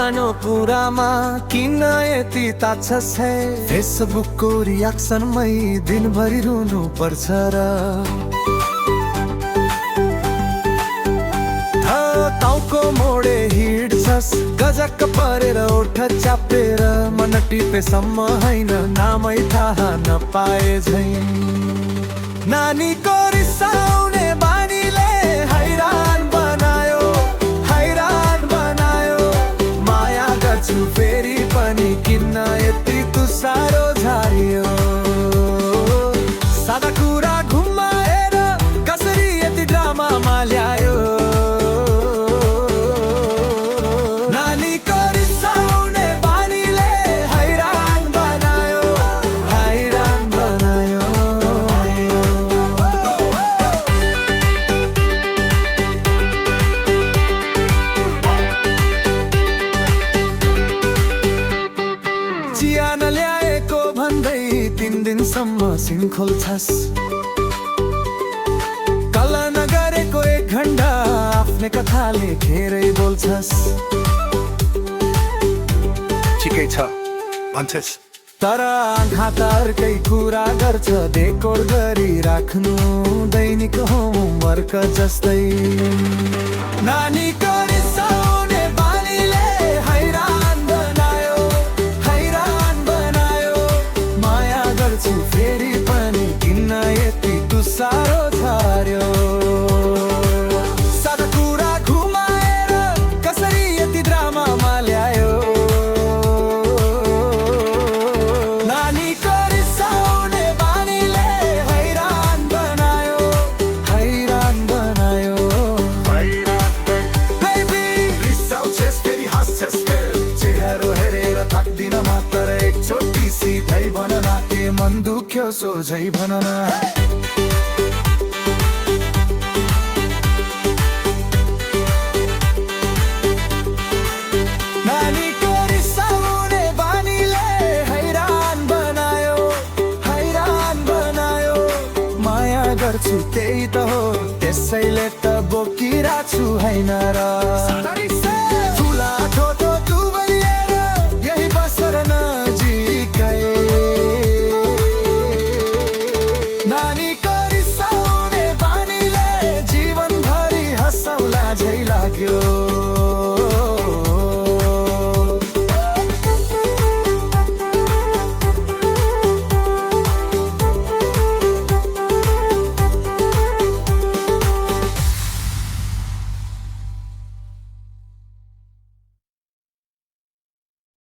सानो कुरामा किन यति ताच्छस् है फेसबुकको रियाक्सनमै दिनभरि रुनु पर्छ र टाउको मोडे हिड्छस् गजक्क परेर ओठ चापेर मन टिपेसम्म हैन नामै थाहा नपाए झै नानीको रिसाउने बानीले हैरान बनायो माया गर्छु फेरि पनि किन यति तु साह्रो झारियो सादा कुरा घुमाएर कसरी यति ड्रामामा ल्यायो नानीको रिसाउने बानीले हैरान बनायो चिया नल्याएको भन्दै 3 दिनसम्म सिम खोल्छस् कला नगरेको 1 घण्टा आफ्नै कथाले घेरै बोल्छस् ठिकै छ भन्छस् तर आँखा त अर्कै कुरा गर्छ डेकोर गरी राख्नु दैनिक होमवर्क जस्तै नानीको रिसाउने बानीले हैरान बनायो माया गर्छु फेरि पनि किन यति तु साह्रो झार्यो सादा कुरा घुमाएर कसरी यति ड्रामामा ल्यायो नानीको रिसाउने बानीले हैरान बनायो Baby, रिसाउँछस् फेरि हाँस्छस् चेहरो हेरेर थाक्दिन मात्र एकचोटि सिधै भन न के मन दुख्यो सोझै भन न नानीको रिसाउने बानीले हैरान बनायो माया गर्छु त्यही त हो त्यसैले त बोकिरहेको छु हैन र